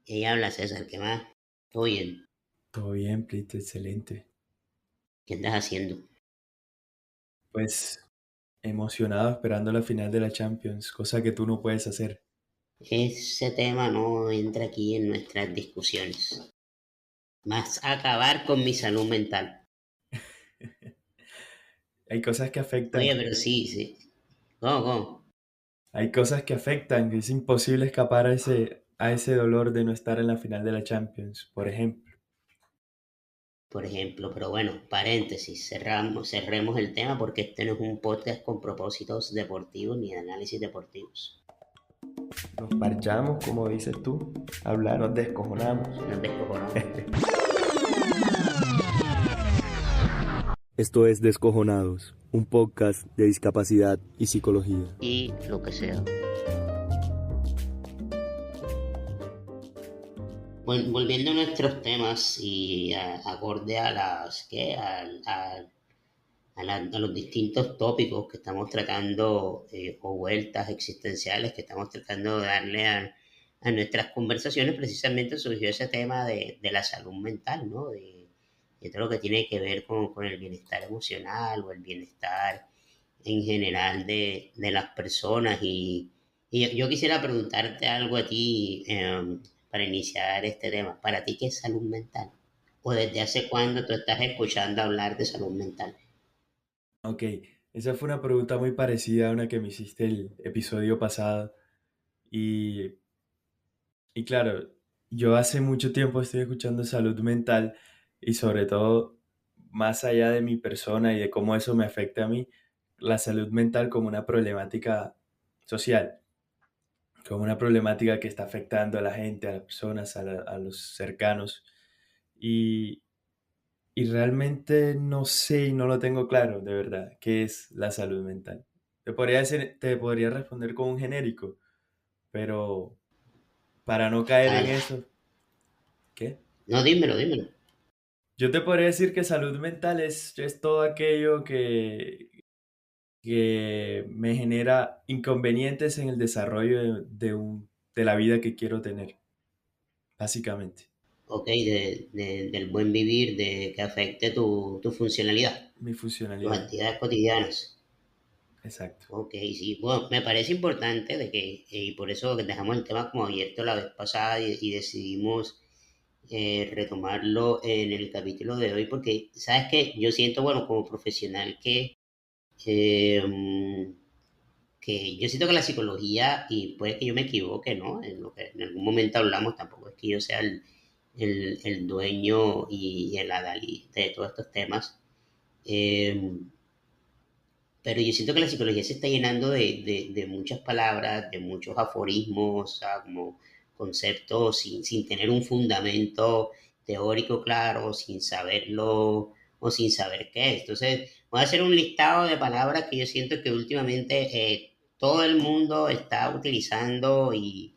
Ella habla, César, ¿qué más? ¿Todo bien? Todo bien, Plito, excelente. ¿Qué andas haciendo? Pues emocionado esperando la final de la Champions, cosa que tú no puedes hacer. Ese tema no entra aquí en nuestras discusiones. Más acabar con mi salud mental. Hay cosas que Oye, afectan, pero sí, sí. ¿Cómo? hay cosas que afectan, que es imposible escapar a ese dolor de no estar en la final de la Champions, por ejemplo. Por ejemplo, pero bueno, paréntesis, cerremos el tema porque este no es un podcast con propósitos deportivos ni de análisis deportivos. Nos parchamos, como dices tú, hablar, nos descojonamos. Nos descojonamos. Esto es Descojonados, un podcast de discapacidad y psicología. Y lo que sea. Bueno, volviendo a nuestros temas y acorde a las que a los distintos tópicos que estamos tratando o vueltas existenciales que estamos tratando de darle a nuestras conversaciones, precisamente surgió ese tema de la salud mental, ¿no? De todo lo que tiene que ver con el bienestar emocional o el bienestar en general de las personas. Y yo quisiera preguntarte algo a ti para iniciar este tema. ¿Para ti qué es salud mental? ¿O desde hace cuándo tú estás escuchando hablar de salud mental? Ok, esa fue una pregunta muy parecida a una que me hiciste el episodio pasado. Y Y claro, yo hace mucho tiempo estoy escuchando salud mental y sobre todo, más allá de mi persona y de cómo eso me afecta a mí, la salud mental como una problemática social, como una problemática que está afectando a la gente, a las personas, a los cercanos. Y, y realmente no sé y no lo tengo claro, de verdad, qué es la salud mental. Te podría responder con un genérico, pero para no caer en Dale. eso, ¿qué? No, dímelo. Yo te podría decir que salud mental es todo aquello que me genera inconvenientes en el desarrollo de la vida que quiero tener, básicamente. Ok, del buen vivir, de que afecte tu funcionalidad, Mi tus funcionalidad. actividades cotidianas. Exacto. Ok, sí, bueno, me parece importante de que, y por eso dejamos el tema como abierto la vez pasada y decidimos retomarlo en el capítulo de hoy, porque, ¿sabes qué? Yo siento, bueno, como profesional eh, mm, que yo siento que la psicología, y puede que yo me equivoque, ¿no? En lo que en algún momento hablamos, tampoco es que yo sea el dueño y el adalid de todos estos temas, eh, pero yo siento que la psicología se está llenando de muchas palabras, de muchos aforismos, o sea, como conceptos sin tener un fundamento teórico claro, sin saberlo o sin saber qué es. Entonces, voy a hacer un listado de palabras que yo siento que últimamente todo el mundo está utilizando y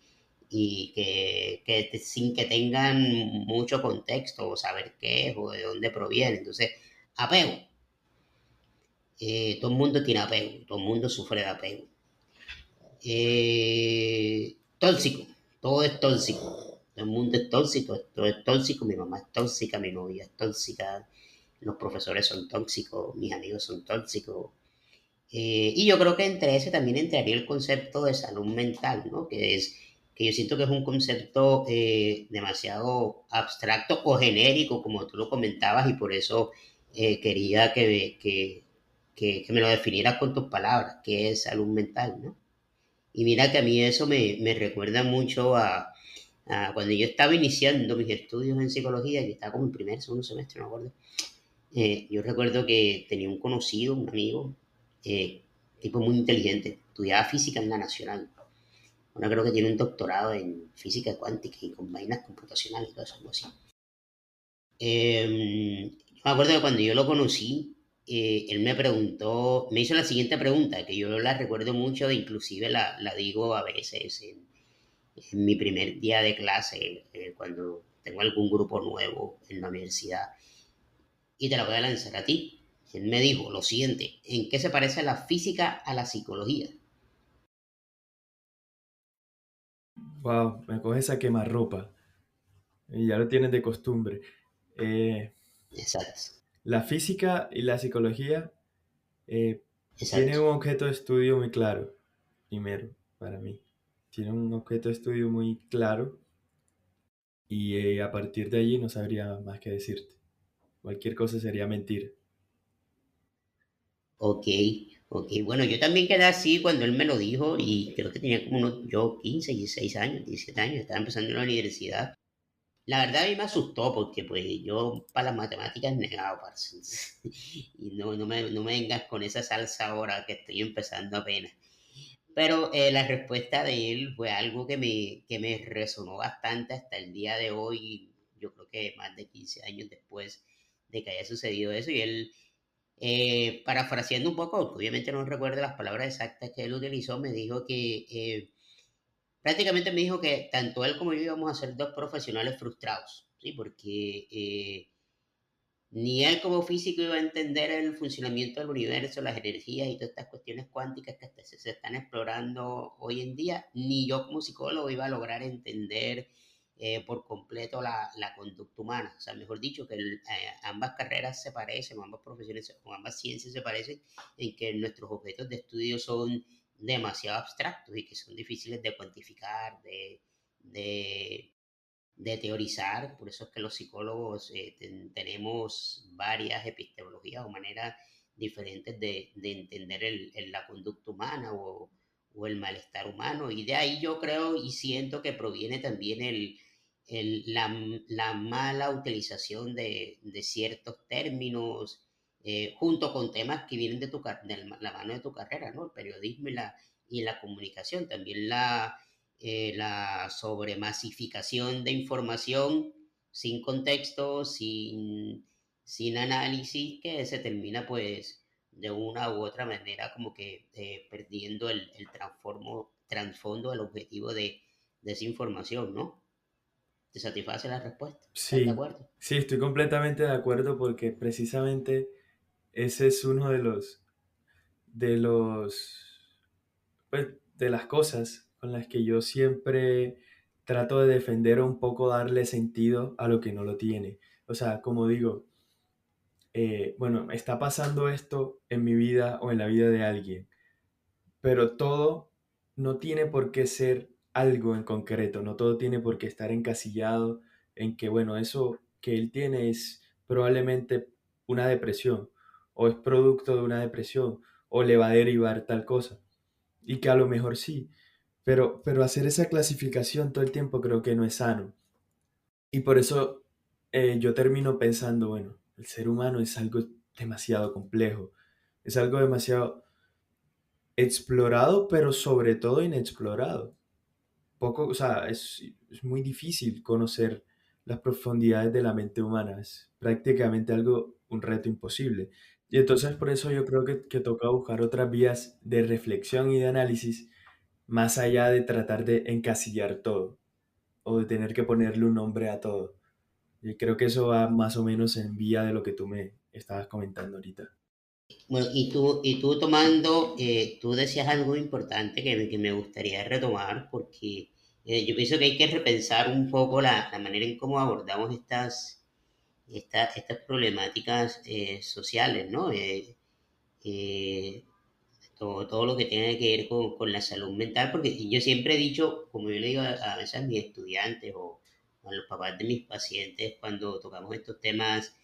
que sin que tengan mucho contexto o saber qué es o de dónde proviene. Entonces, apego. Todo el mundo tiene apego, todo el mundo sufre de apego. Tóxico, todo es tóxico. Todo el mundo es tóxico, todo es tóxico. Mi mamá es tóxica, mi novia es tóxica, los profesores son tóxicos, mis amigos son tóxicos. Y yo creo que entre ese también entraría el concepto de salud mental, ¿no? Que yo siento que es un concepto demasiado abstracto o genérico, como tú lo comentabas, y por eso quería que me lo definieras con tus palabras, que es salud mental, ¿no? Y mira que a mí eso me recuerda mucho a cuando yo estaba iniciando mis estudios en psicología, que estaba como en primer, segundo semestre, no me acuerdo. Yo recuerdo que tenía un conocido, un amigo, eh, tipo muy inteligente, estudiaba física en la Nacional. Ahora creo que tiene un doctorado en física cuántica y con vainas computacionales y todo eso, algo así. Yo me acuerdo que cuando yo lo conocí, él me preguntó, me hizo la siguiente pregunta, que yo la recuerdo mucho, inclusive la digo a veces en mi primer día de clase, cuando tengo algún grupo nuevo en la universidad, y te la voy a lanzar a ti. Él me dijo lo siguiente, ¿en qué se parece la física a la psicología? Wow, me coges a quemarropa. y ya lo tienen de costumbre. Eh, Exacto, la física y la psicología eh, tienen exacto. un objeto de estudio muy claro, primero, para mí. Tienen un objeto de estudio muy claro y a partir de allí no sabría más que decirte. Cualquier cosa sería mentira. Ok, ok. Bueno, yo también quedé así cuando él me lo dijo y creo que tenía como unos, yo 15, 16 años, 17 años, estaba empezando en la universidad. La verdad a mí me asustó porque pues yo para las matemáticas negado, parce. Y no me vengas con esa salsa ahora que estoy empezando apenas. Pero la respuesta de él fue algo que me resonó bastante hasta el día de hoy, yo creo que más de 15 años después de que haya sucedido eso. Y él, parafraseando un poco, porque obviamente no recuerdo las palabras exactas que él utilizó, me dijo que, prácticamente me dijo que tanto él como yo íbamos a ser dos profesionales frustrados, ¿sí? Porque ni él como físico iba a entender el funcionamiento del universo, las energías y todas estas cuestiones cuánticas que hasta se están explorando hoy en día, ni yo como psicólogo iba a lograr entender por completo la conducta humana. O sea, mejor dicho, que ambas carreras se parecen, o ambas profesiones, o ambas ciencias se parecen en que nuestros objetos de estudio son demasiado abstractos y que son difíciles de cuantificar, de de teorizar, por eso es que los psicólogos tenemos varias epistemologías o maneras diferentes de entender la conducta humana o el malestar humano, y de ahí yo creo y siento que proviene también la mala utilización de ciertos términos, junto con temas que vienen de la mano de tu carrera, ¿no? El periodismo y la comunicación, también la sobremasificación de información sin contexto, sin análisis, que se termina pues de una u otra manera como que perdiendo el trasfondo, el objetivo de esa información, ¿no? ¿Te satisface la respuesta? ¿Estás de Sí, acuerdo? sí, estoy completamente de acuerdo porque precisamente ese es uno de los, pues, de las cosas con las que yo siempre trato de defender o un poco darle sentido a lo que no lo tiene. O sea, como digo, bueno, está pasando esto en mi vida o en la vida de alguien, pero todo no tiene por qué ser algo en concreto, no todo tiene por qué estar encasillado en que, bueno, eso que él tiene es probablemente una depresión, o es producto de una depresión, o le va a derivar tal cosa, y que a lo mejor sí, pero hacer esa clasificación todo el tiempo creo que no es sano. Y por eso yo termino pensando, bueno, el ser humano es algo demasiado complejo, es algo demasiado explorado, pero sobre todo inexplorado. Poco, o sea, es muy difícil conocer las profundidades de la mente humana, es prácticamente algo, un reto imposible. Y entonces por eso yo creo que toca buscar otras vías de reflexión y de análisis, más allá de tratar de encasillar todo o de tener que ponerle un nombre a todo. Y creo que eso va más o menos en vía de lo que tú me estabas comentando ahorita. Bueno, y tú tomando, tú decías algo importante que me gustaría retomar, porque yo pienso que hay que repensar un poco la manera en cómo abordamos estas problemáticas sociales, ¿no? Eh, todo lo que tiene que ver con la salud mental, porque yo siempre he dicho, como yo le digo a veces a mis estudiantes o a los papás de mis pacientes cuando tocamos estos temas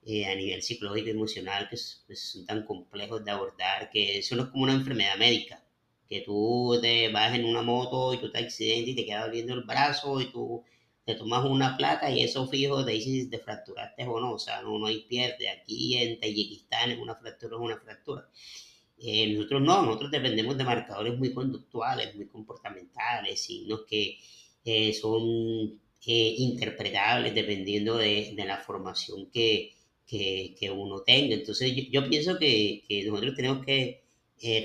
a nivel psicológico y emocional, que pues, son tan complejos de abordar, que eso no es como una enfermedad médica, que tú te vas en una moto y tú te accidentas y te queda doliendo el brazo y tú te tomas una placa y eso fijo te dice si te fracturaste o no, o sea, no hay pierde. Aquí en Tayikistán es una fractura. Nosotros no, nosotros dependemos de marcadores muy conductuales, muy comportamentales, signos que son interpretables dependiendo de la formación que uno tenga. Entonces yo pienso que nosotros tenemos que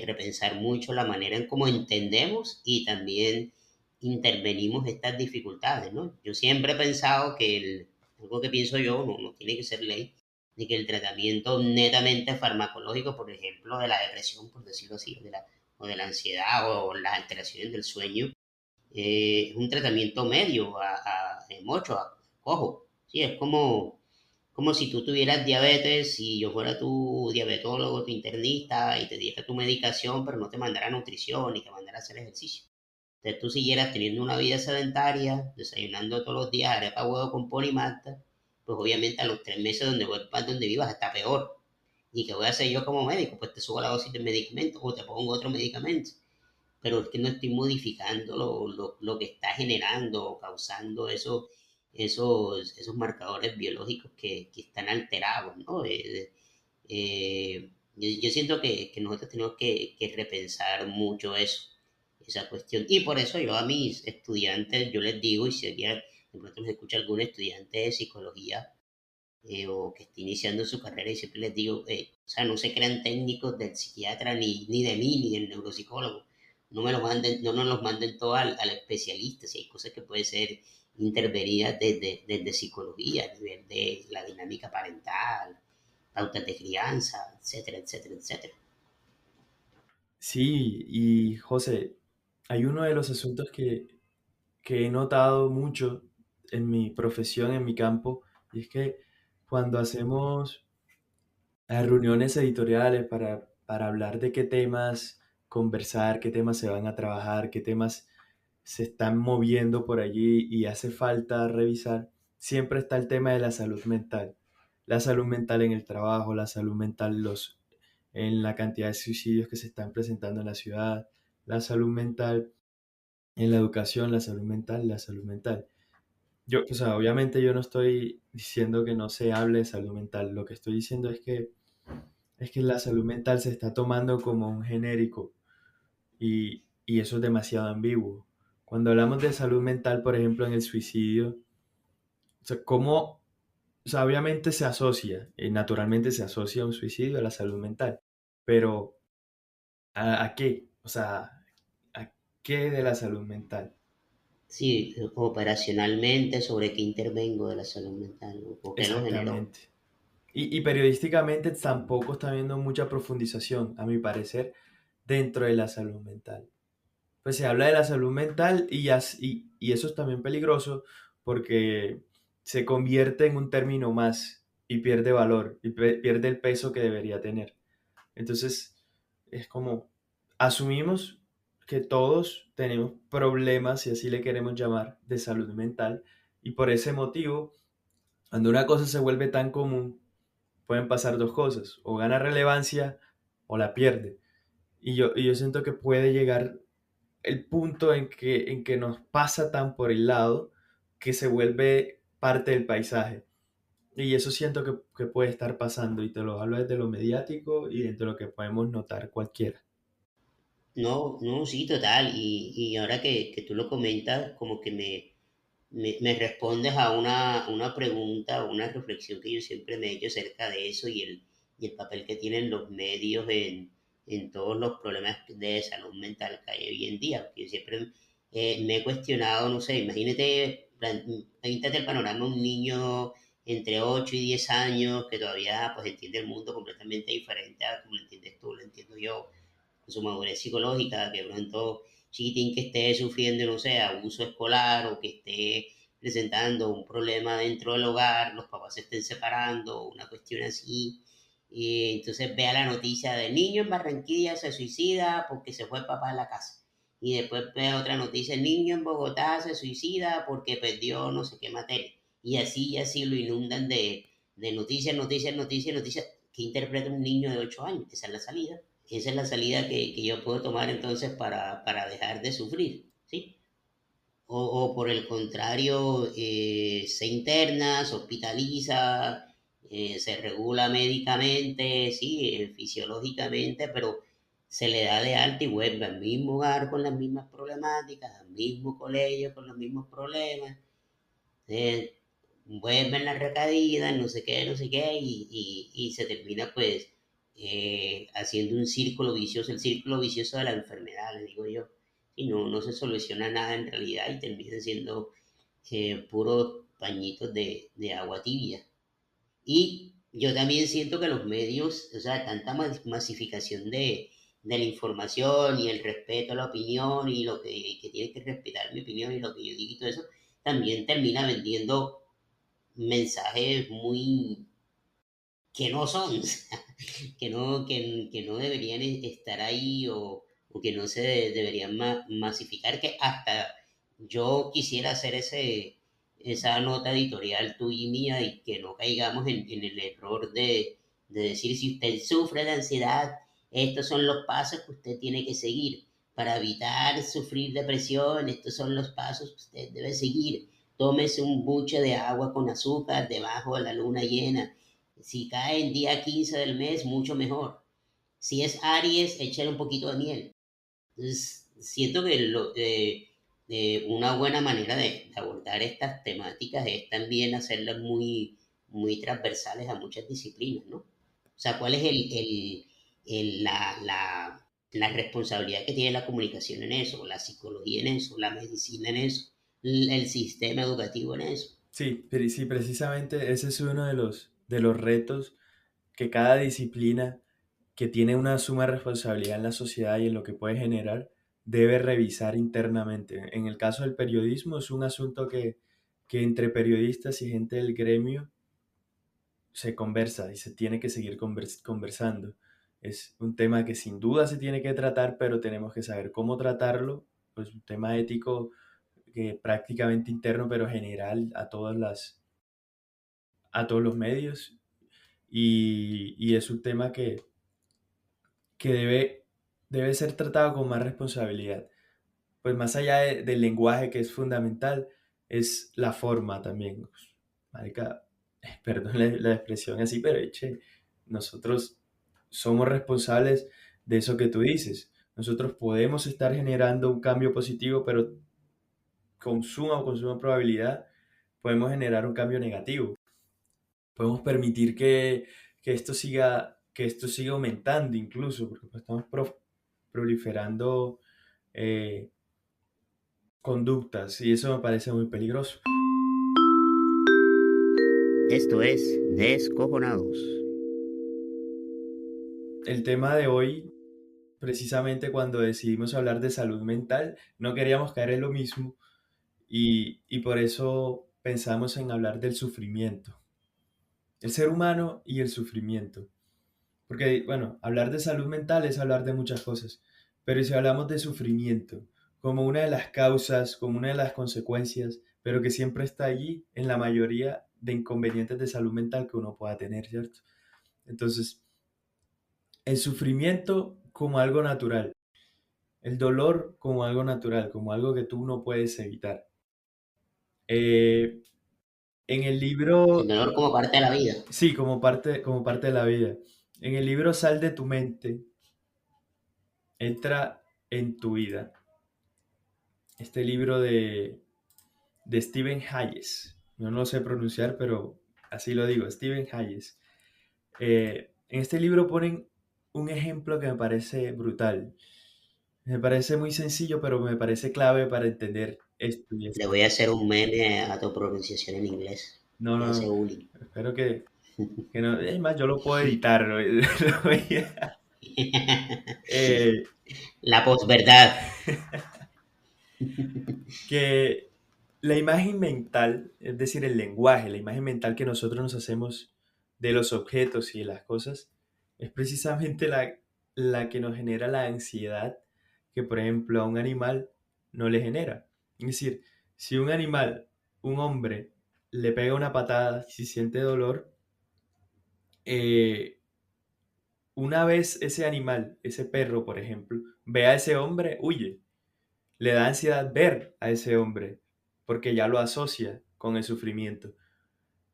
repensar mucho la manera en cómo entendemos y también intervenimos estas dificultades, ¿no? Yo siempre he pensado que algo que pienso yo, no tiene que ser ley, de que el tratamiento netamente farmacológico, por ejemplo, de la depresión, por decirlo así, o de la ansiedad o las alteraciones del sueño, es un tratamiento medio mucho Ojo, sí, es como si tú tuvieras diabetes y yo fuera tu diabetólogo, tu internista y te diera tu medicación, pero no te mandara nutrición ni te mandara a hacer ejercicio. Entonces tú siguieras teniendo una vida sedentaria, desayunando todos los días arepa, huevo con pan y malta, pues obviamente a los 3 meses donde vuelvas donde vivas está peor. ¿Y qué voy a hacer yo como médico? Pues te subo la dosis de medicamento o te pongo otro medicamento. Pero es que no estoy modificando lo que está generando o causando esos marcadores biológicos que están alterados, ¿no? Yo siento que nosotros tenemos que repensar mucho eso, esa cuestión. Y por eso yo a mis estudiantes, yo les digo, y si alguien, de pronto nos escucha algún estudiante de psicología o que esté iniciando su carrera, y siempre les digo, o sea, no se crean técnicos del psiquiatra, ni de mí, ni del neuropsicólogo. No nos los manden todo al especialista, si hay cosas que pueden ser intervenidas desde psicología, a nivel de la dinámica parental, pautas de crianza, etcétera, etcétera, etcétera. Sí, y José, hay uno de los asuntos que he notado mucho en mi profesión, en mi campo, y es que cuando hacemos reuniones editoriales para hablar de qué temas conversar, qué temas se van a trabajar, qué temas se están moviendo por allí y hace falta revisar, siempre está el tema de la salud mental. La salud mental en el trabajo, la salud mental en la cantidad de suicidios que se están presentando en la ciudad, la salud mental en la educación, la salud mental, la salud mental. Yo, o sea, obviamente yo no estoy diciendo que no se hable de salud mental, lo que estoy diciendo es que la salud mental se está tomando como un genérico y eso es demasiado ambiguo. Cuando hablamos de salud mental, por ejemplo, en el suicidio, o sea, ¿cómo? O sea, obviamente se asocia, naturalmente se asocia un suicidio a la salud mental, pero ¿a qué? O sea, ¿a qué de la salud mental? Sí, operacionalmente, sobre qué intervengo de la salud mental o qué lo generó. Exactamente. Y periodísticamente tampoco está habiendo mucha profundización, a mi parecer, dentro de la salud mental. Pues se habla de la salud mental y eso es también peligroso porque se convierte en un término más y pierde valor y pierde el peso que debería tener. Entonces es como asumimos que todos tenemos problemas, si así le queremos llamar, de salud mental y por ese motivo, cuando una cosa se vuelve tan común, pueden pasar dos cosas, o gana relevancia o la pierde. Y yo siento que puede llegar el punto en que nos pasa tan por el lado que se vuelve parte del paisaje. Y eso siento que puede estar pasando y te lo hablo desde lo mediático y desde lo que podemos notar cualquiera. No, no, sí, total. Y ahora que tú lo comentas, como que me respondes a una pregunta, una reflexión que yo siempre me he hecho acerca de eso y el papel que tienen los medios en todos los problemas de salud mental que hay hoy en día. Porque yo siempre me he cuestionado, no sé, imagínate, píntate el panorama de un niño entre 8 y 10 años que todavía pues entiende el mundo completamente diferente a como lo entiendes tú, lo entiendo yo su madurez psicológica, que de pronto chiquitín que esté sufriendo, no sé, abuso escolar o que esté presentando un problema dentro del hogar, los papás se estén separando, una cuestión así. Y entonces vea la noticia del niño en Barranquilla se suicida porque se fue el papá de la casa. Y después vea otra noticia, el niño en Bogotá se suicida porque perdió no sé qué materia. Y así lo inundan de noticias, noticias, noticias, noticias. ¿Qué interpreta un niño de 8 años? Esa es la salida. Esa es la salida que yo puedo tomar entonces para dejar de sufrir, ¿sí? O por el contrario, se interna, se hospitaliza, se regula médicamente, sí, fisiológicamente, pero se le da de alta y vuelve al mismo hogar con las mismas problemáticas, al mismo colegio con los mismos problemas, eh, vuelven las recaídas, no sé qué, y se termina pues haciendo un círculo vicioso, el círculo vicioso de la enfermedad, le digo yo. Y no se soluciona nada en realidad y terminan siendo puros pañitos de agua tibia. Y yo también siento que los medios, o sea, tanta masificación de la información y el respeto a la opinión y que tiene que respetar mi opinión y lo que yo digo y todo eso, también termina vendiendo mensajes muy que no son, que no deberían estar ahí o que no se deberían masificar, que hasta yo quisiera hacer esa nota editorial tuya y mía y que no caigamos en el error de decir si usted sufre de ansiedad, estos son los pasos que usted tiene que seguir para evitar sufrir depresión, estos son los pasos que usted debe seguir. Tómese un buche de agua con azúcar debajo de la luna llena. Si cae el día 15 del mes, mucho mejor. Si es Aries, échale un poquito de miel. Entonces, siento que una buena manera de abordar estas temáticas es también hacerlas muy transversales a muchas disciplinas, ¿no? O sea, ¿cuál es la responsabilidad que tiene la comunicación en eso, la psicología en eso, la medicina en eso, el sistema educativo en eso? Sí, pero sí, precisamente ese es uno de los retos que cada disciplina que tiene una suma responsabilidad en la sociedad y en lo que puede generar, debe revisar internamente. En el caso del periodismo es un asunto que entre periodistas y gente del gremio se conversa y se tiene que seguir conversando. Es un tema que sin duda se tiene que tratar, pero tenemos que saber cómo tratarlo. Pues un tema ético que prácticamente interno, pero general a todos los medios. Y es un tema que debe ser tratado con más responsabilidad. Pues más allá del lenguaje que es fundamental, es la forma también. Pues, marica, perdón la expresión así, pero eche, nosotros somos responsables de eso que tú dices. Nosotros podemos estar generando un cambio positivo, pero con suma probabilidad podemos generar un cambio negativo. Podemos permitir que esto siga aumentando incluso, porque pues, estamos proliferando eh, conductas y eso me parece muy peligroso. Esto es Descojonados. El tema de hoy, precisamente cuando decidimos hablar de salud mental, no queríamos caer en lo mismo y por eso pensamos en hablar del sufrimiento, el ser humano y el sufrimiento. Porque, bueno, hablar de salud mental es hablar de muchas cosas, pero si hablamos de sufrimiento como una de las causas, como una de las consecuencias, pero que siempre está allí en la mayoría de inconvenientes de salud mental que uno pueda tener, ¿cierto? Entonces, el sufrimiento como algo natural, el dolor como algo natural, como algo que tú no puedes evitar. Eh, en el El libro, dolor como parte de la vida. sí, como parte de la vida. En el libro Sal de tu mente, entra en tu vida. Este libro de Stephen Hayes. No lo sé pronunciar, pero así lo digo, Stephen Hayes. En este libro ponen un ejemplo que me parece brutal. Me parece muy sencillo, pero me parece clave para entender esto y Le esto. voy a hacer un meme a tu pronunciación en inglés. No, Le no, hace no. bullying. Espero que no. Es más, yo lo puedo editar. Lo voy eh, La posverdad. que la imagen mental, es decir, el lenguaje, la imagen mental que nosotros nos hacemos de los objetos y de las cosas, es precisamente la que nos genera la ansiedad que, por ejemplo, a un animal no le genera. Es decir, si un animal, un hombre, le pega una patada, si siente dolor, eh, una vez ese animal, ese perro, por ejemplo, ve a ese hombre, huye. Le da ansiedad ver a ese hombre porque ya lo asocia con el sufrimiento.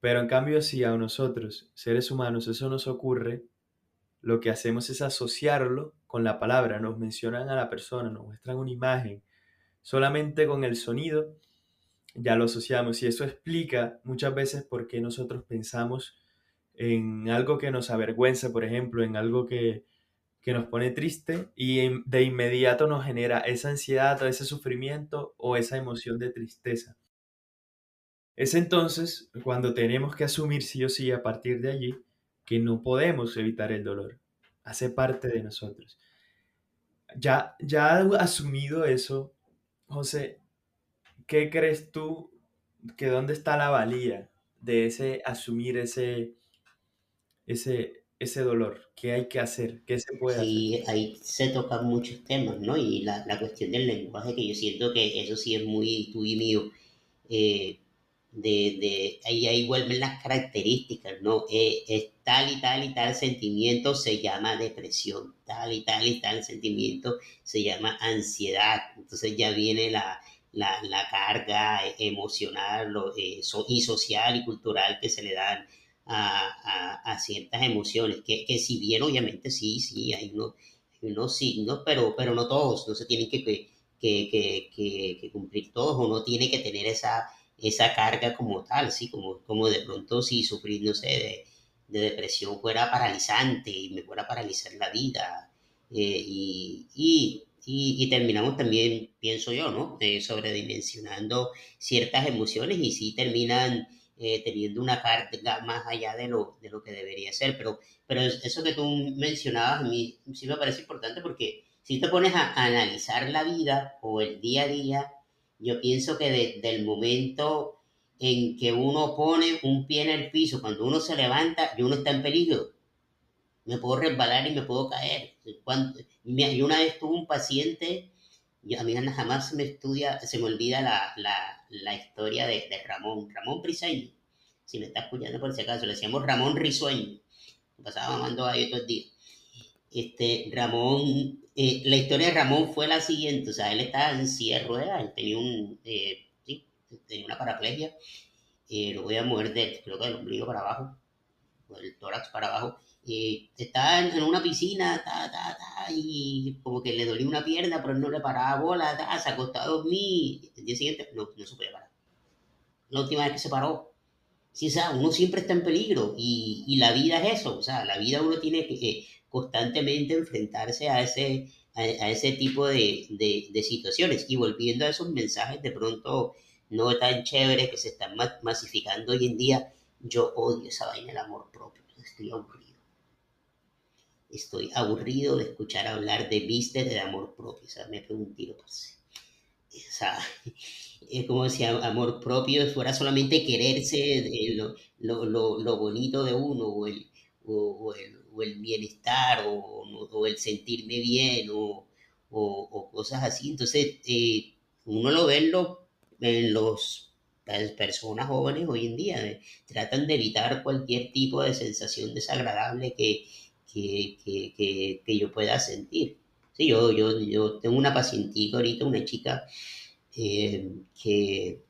Pero en cambio, si a nosotros, seres humanos, eso nos ocurre, lo que hacemos es asociarlo con la palabra. Nos mencionan a la persona, nos muestran una imagen. Solamente con el sonido ya lo asociamos y eso explica muchas veces por qué nosotros pensamos en algo que nos avergüenza, por ejemplo, en algo que nos pone triste y de inmediato nos genera esa ansiedad o ese sufrimiento o esa emoción de tristeza. Es entonces cuando tenemos que asumir sí o sí a partir de allí que no podemos evitar el dolor. Hace parte de nosotros. Ya asumido eso, José, ¿qué crees tú que dónde está la valía? de ese asumir ese dolor? ¿Qué hay que hacer? ¿Qué se puede hacer? Ahí se tocan muchos temas, ¿no? Y la cuestión del lenguaje, que yo siento que eso sí es muy tú y mío. eh, ahí vuelven las características, ¿no? Es tal y tal y tal sentimiento se llama depresión, tal y tal sentimiento se llama ansiedad. Entonces ya viene la carga emocional y social y cultural que se le dan a ciertas emociones, que si bien obviamente sí, hay unos signos, pero no todos, no se tienen que cumplir todos, o no tiene que tener esa carga como tal, ¿sí? Como de pronto si sufrir, no sé, de depresión fuera paralizante y me fuera a paralizar la vida. Y terminamos también, pienso yo, ¿no? Sobredimensionando ciertas emociones y sí terminan teniendo una carga más allá de lo que debería ser. Pero eso que tú mencionabas a mí sí me parece importante, porque si te pones a analizar la vida o el día a día, yo pienso que desde el momento en que uno pone un pie en el piso, cuando uno se levanta, y uno está en peligro, me puedo resbalar y me puedo caer. Yo una vez tuve un paciente, a mí jamás se me olvida la historia de Ramón Briseño. Si me está escuchando por si acaso, le decíamos Ramón Risueño. Pasaba mamando ahí todo el día. La historia de Ramón fue la siguiente: o sea, él estaba en silla de ruedas, él tenía sí, tenía una paraplegia. Lo voy a mover creo que del ombligo para abajo, o del tórax para abajo. Estaba en una piscina, y como que le dolía una pierna, pero él no le paraba bola, se acostó a dormir. El día siguiente no se podía parar. La última vez que se paró. Sí, o sea, uno siempre está en peligro, y la vida es eso. O sea, la vida uno tiene que constantemente enfrentarse a ese tipo de situaciones. Y volviendo a esos mensajes de pronto no tan chéveres que se están masificando hoy en día, yo odio esa vaina del amor propio. Estoy aburrido de escuchar hablar de vistes de amor propio. O sea, me pego un tiro, parce. O sea, es como si amor propio fuera solamente quererse lo bonito de uno, o el bienestar, o el sentirme bien, o cosas así. Entonces, uno lo ve en las personas jóvenes hoy en día. Tratan de evitar cualquier tipo de sensación desagradable que yo pueda sentir. Sí, yo tengo una pacientica ahorita, una chica que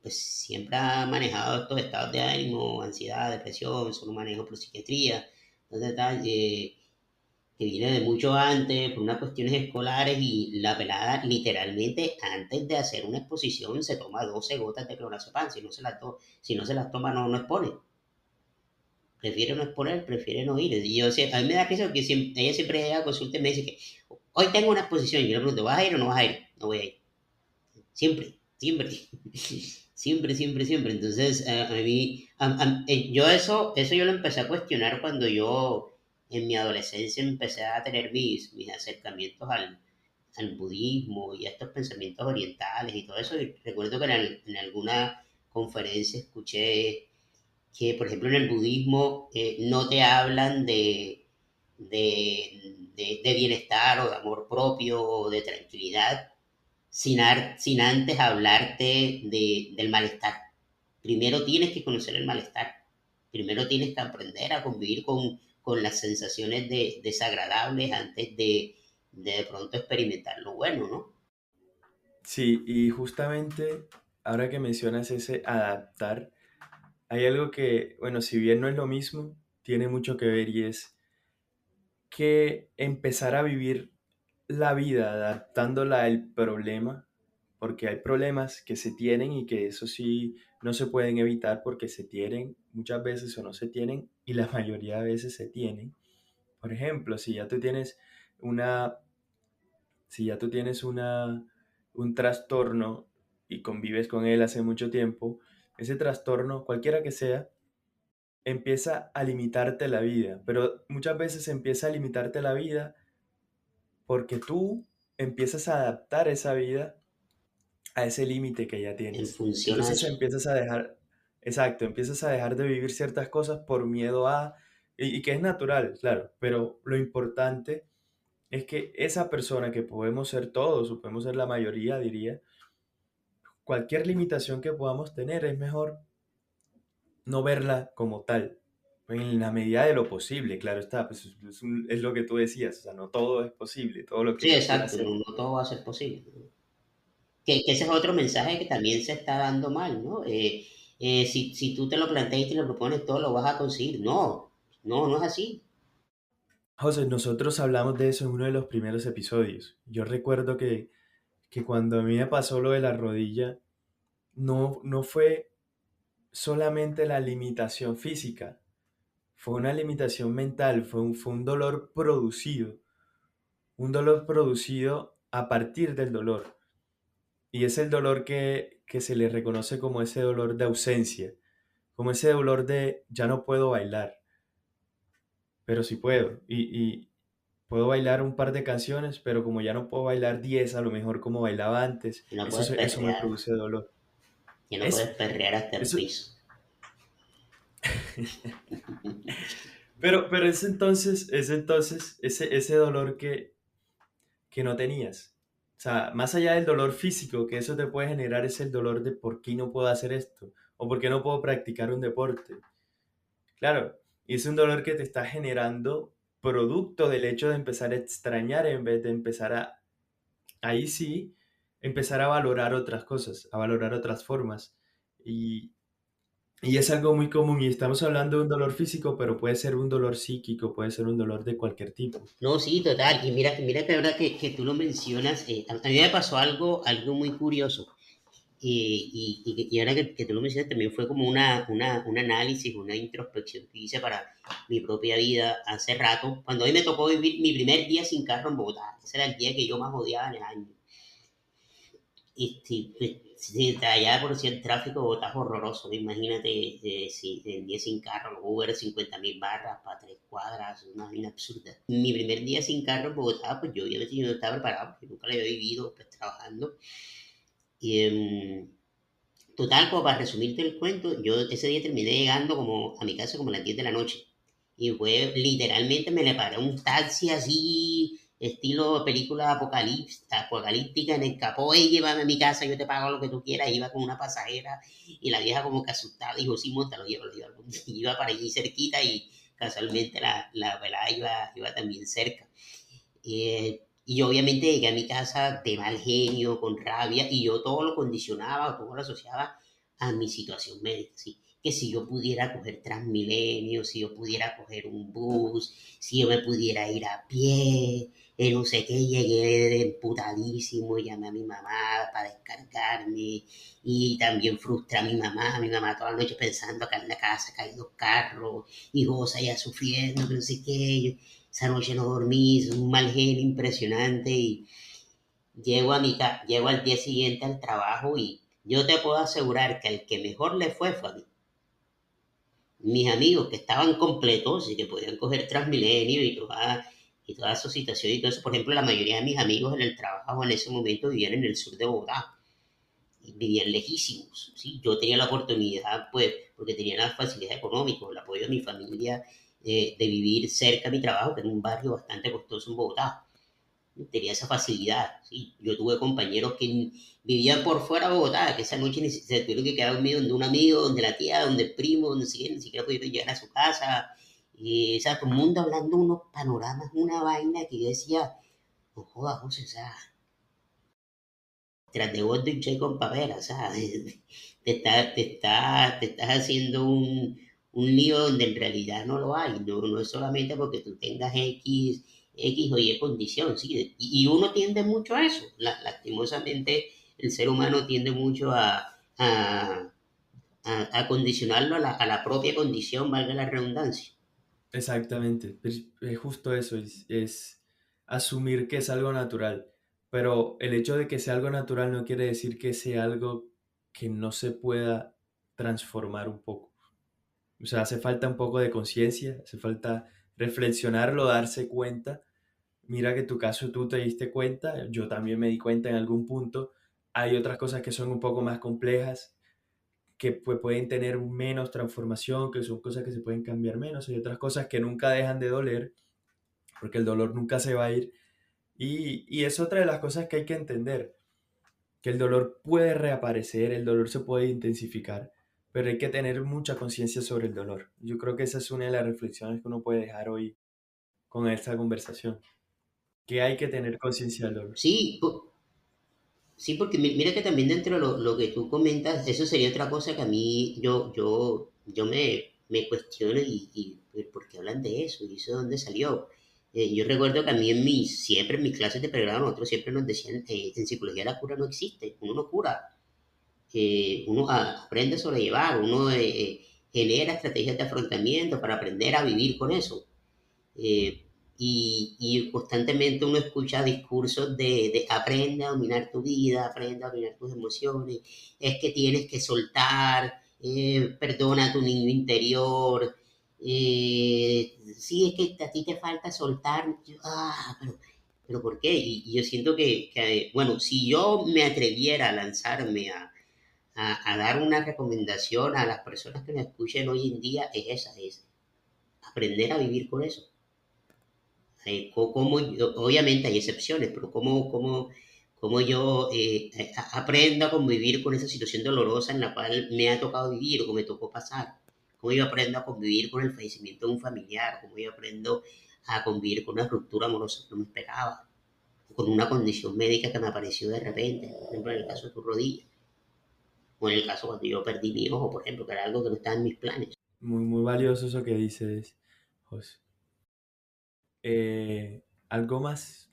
pues siempre ha manejado estos estados de ánimo, ansiedad, depresión, solo manejo por psiquiatría. Entonces, que viene de mucho antes por unas cuestiones escolares, y la pelada literalmente antes de hacer una exposición se toma 12 gotas de clonazepam. Si no se las toma, no expone. Prefiere no exponer, prefiere no ir. Y a mí me da risa porque ella siempre llega a consulta y me dice que hoy tengo una exposición. Y yo le pregunto, ¿vas a ir o no vas a ir? No voy a ir. Siempre, siempre. Siempre, siempre, siempre. Entonces, a mí, yo eso yo lo empecé a cuestionar cuando yo en mi adolescencia empecé a tener mis acercamientos al budismo y a estos pensamientos orientales y todo eso. Y recuerdo que en alguna conferencia escuché que, por ejemplo, en el budismo no te hablan de bienestar o de amor propio o de tranquilidad sin antes hablarte del malestar. Primero tienes que conocer el malestar. Primero tienes que aprender a convivir con las sensaciones desagradables antes de pronto experimentar lo bueno, ¿no? Sí, y justamente ahora que mencionas ese adaptar, hay algo que, bueno, si bien no es lo mismo, tiene mucho que ver y es que empezar a vivir la vida adaptándola al problema, porque hay problemas que se tienen y que eso sí no se pueden evitar porque se tienen muchas veces o no se tienen y la mayoría de veces se tienen. Por ejemplo, una, si ya tú tienes un trastorno y convives con él hace mucho tiempo, ese trastorno, cualquiera que sea, empieza a limitarte la vida, pero muchas veces empieza a limitarte la vida porque tú empiezas a adaptar esa vida a ese límite que ya En tienes. función a Entonces eso. exacto, empiezas a dejar de vivir ciertas cosas por miedo a, y que es natural, claro, pero lo importante es que esa persona que podemos ser todos, o podemos ser la mayoría, diría, cualquier limitación que podamos tener es mejor no verla como tal, en la medida de lo posible, claro está, pues es lo que tú decías, o sea, no todo es posible, todo lo que Sí, yo quiera exacto, hacer. no, no todo va a ser posible, ¿no? Que ese es otro mensaje que también se está dando mal, ¿no? Si tú te lo planteas y te lo propones todo, lo vas a conseguir. No, no, no es así. José, nosotros hablamos de eso en uno de los primeros episodios. Yo recuerdo que cuando a mí me pasó lo de la rodilla, no fue solamente la limitación física, fue una limitación mental, fue un dolor producido a partir del dolor. Y es el dolor que se le reconoce como ese dolor de ausencia, como ese dolor de ya no puedo bailar, pero sí puedo. Y puedo bailar un par de canciones, pero como ya no puedo bailar 10 a lo mejor como bailaba antes, Que no eso, puedes eso me perrear, produce dolor. que no puedes Eso, perrear hasta el eso. piso. Pero ese dolor que no tenías. O sea, más allá del dolor físico que eso te puede generar, es el dolor de por qué no puedo hacer esto o por qué no puedo practicar un deporte. Claro, y es un dolor que te está generando producto del hecho de empezar a extrañar en vez de empezar a, ahí sí, empezar a valorar otras cosas, a valorar otras formas. Y, y es algo muy común y estamos hablando de un dolor físico, pero puede ser un dolor psíquico, puede ser un dolor de cualquier tipo. No, sí, total. Y mira que ahora que tú lo mencionas, a mí me pasó algo muy curioso. Y ahora que tú lo mencionas, también fue como un análisis, una introspección que hice para mi propia vida hace rato, cuando a mí me tocó vivir mi primer día sin carro en Bogotá. Ese era el día que yo más odiaba en el año. Y si allá por si el tráfico de Bogotá es horroroso, imagínate si el día sin carro, los Uber 50.000 barras para 3 cuadras, una vaina absurda. Mi primer día sin carro en Bogotá, pues yo obviamente yo no estaba preparado, porque nunca lo había vivido pues, trabajando. Y total, como para resumirte el cuento, yo ese día terminé llegando como a mi casa como a las 10 de la noche. Y fue literalmente me le paré un taxi así, estilo película apocalíptica en el capó, y llévame a mi casa, yo te pago lo que tú quieras. Iba con una pasajera y la vieja como que asustada dijo, sí, monta, lo llevo. Y iba para allí cerquita y casualmente la velada iba también cerca. Y yo obviamente llegué a mi casa de mal genio, con rabia, y yo todo lo condicionaba, todo lo asociaba a mi situación médica, ¿sí? Que si yo pudiera coger Transmilenio, si yo pudiera coger un bus, si yo me pudiera ir a pie, no sé qué, llegué emputadísimo, llamé a mi mamá para descargarme, y también frustré a mi mamá toda la noche pensando acá en la casa, que hay 2 carros, y Goza ya sufriendo, que no sé qué, esa noche no dormí, es un mal genio impresionante y llego al día siguiente al trabajo y yo te puedo asegurar que al que mejor le fue a mí. Mis amigos que estaban completos y que podían coger Transmilenio y toda su situación y todo eso. Por ejemplo, la mayoría de mis amigos en el trabajo en ese momento vivían en el sur de Bogotá y vivían lejísimos, ¿sí? Yo tenía la oportunidad, pues, porque tenía la facilidad económica, el apoyo de mi familia, de vivir cerca de mi trabajo, que era un barrio bastante costoso en Bogotá. Tenía esa facilidad, ¿sí? Yo tuve compañeros que vivían por fuera de Bogotá, que esa noche se tuvieron que quedar dormidos donde un amigo, donde la tía, donde el primo, donde ni siquiera pudieron llegar a su casa. Y, o sea, todo el mundo hablando unos panoramas, una vaina que yo decía, no jodas, José, o sea, tras de gordo y che con papera, o sea, te estás haciendo un lío donde en realidad no lo hay, no es solamente porque tú tengas X o Y condición, ¿sí? Y uno tiende mucho a eso, lastimosamente el ser humano tiende mucho a condicionarlo a la propia condición, valga la redundancia. Exactamente, es justo eso, es asumir que es algo natural, pero el hecho de que sea algo natural no quiere decir que sea algo que no se pueda transformar un poco. O sea, hace falta un poco de conciencia, hace falta reflexionarlo, darse cuenta. Mira que en tu caso tú te diste cuenta, yo también me di cuenta en algún punto. Hay otras cosas que son un poco más complejas, que pues, pueden tener menos transformación, que son cosas que se pueden cambiar menos, hay otras cosas que nunca dejan de doler, porque el dolor nunca se va a ir. Y es otra de las cosas que hay que entender, que el dolor puede reaparecer, el dolor se puede intensificar, pero hay que tener mucha conciencia sobre el dolor. Yo creo que esa es una de las reflexiones que uno puede dejar hoy con esta conversación, que hay que tener conciencia del dolor. Sí, sí, porque mira que también dentro de lo que tú comentas, eso sería otra cosa que a mí yo me cuestiono y ¿por qué hablan de eso? ¿Y eso de dónde salió? Yo recuerdo que a mí siempre en mis clases de pregrado, nosotros siempre nos decían, en psicología la cura no existe, uno no cura, uno aprende a sobrellevar, uno genera estrategias de afrontamiento para aprender a vivir con eso. Eh, y constantemente uno escucha discursos de aprende a dominar tu vida, aprende a dominar tus emociones, es que tienes que soltar, perdona a tu niño interior, sí, es que a ti te falta soltar, pero ¿por qué? Y yo siento bueno, si yo me atreviera a lanzarme a dar una recomendación a las personas que me escuchen hoy en día, es esa, es aprender a vivir con eso. Obviamente hay excepciones, pero cómo yo aprendo a convivir con esa situación dolorosa en la cual me ha tocado vivir o me tocó pasar, cómo yo aprendo a convivir con el fallecimiento de un familiar, cómo yo aprendo a convivir con una ruptura amorosa que no me esperaba, con una condición médica que me apareció de repente, por ejemplo en el caso de tu rodilla, o en el caso cuando yo perdí mi ojo, por ejemplo, que era algo que no estaba en mis planes. Muy, muy valioso eso que dices, José. ¿Algo más?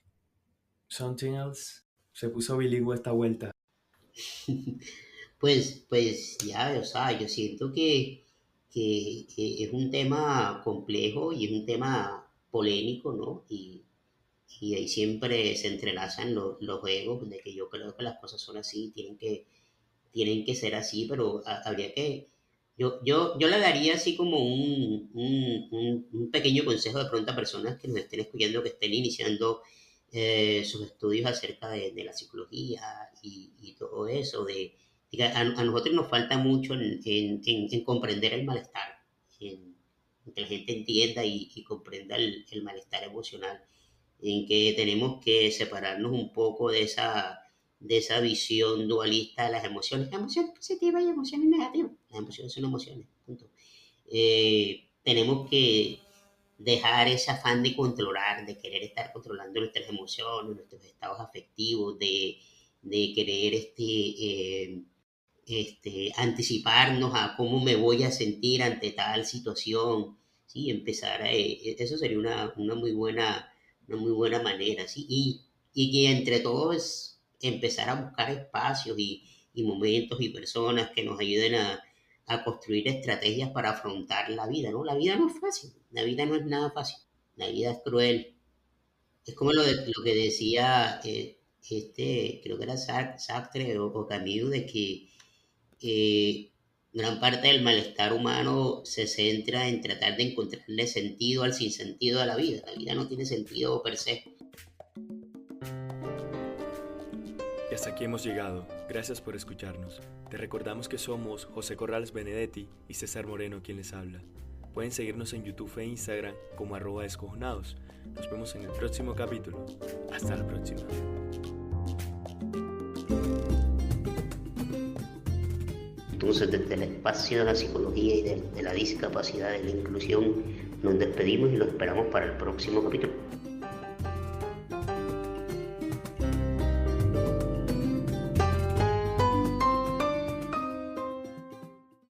Something else. Se puso bilingüe esta vuelta. Pues ya, o sea, yo siento que es un tema complejo y es un tema polémico, ¿no? Y ahí siempre se entrelazan los egos de que yo creo que las cosas son así, tienen que ser así, pero habría que... Yo le daría así como un pequeño consejo de pronto a personas que nos estén escuchando, que estén iniciando sus estudios acerca de la psicología y todo eso, de que a nosotros nos falta mucho en comprender el malestar, en que la gente entienda y comprenda el malestar emocional, en que tenemos que separarnos un poco de esa visión dualista de las emociones positivas y emociones negativas. Las emociones son emociones, punto. Tenemos que dejar ese afán de controlar, de querer estar controlando nuestras emociones, nuestros estados afectivos, de querer anticiparnos a cómo me voy a sentir ante tal situación, ¿sí? Eso sería una muy buena manera, ¿sí? Y que entre todos empezar a buscar espacios y momentos y personas que nos ayuden a construir estrategias para afrontar la vida, ¿no? La vida no es fácil, la vida no es nada fácil, la vida es cruel. Es como lo que decía, creo que era Sartre o Camus, de que eh, gran parte del malestar humano se centra en tratar de encontrarle sentido al sinsentido de la vida. La vida no tiene sentido per se. Y hasta aquí hemos llegado. Gracias por escucharnos. Te recordamos que somos José Corrales Benedetti y César Moreno quien les habla. Pueden seguirnos en YouTube e Instagram como @descojonados. Nos vemos en el próximo capítulo. Hasta la próxima. Entonces, desde el espacio de la psicología y de la discapacidad, de la inclusión, nos despedimos y los esperamos para el próximo capítulo.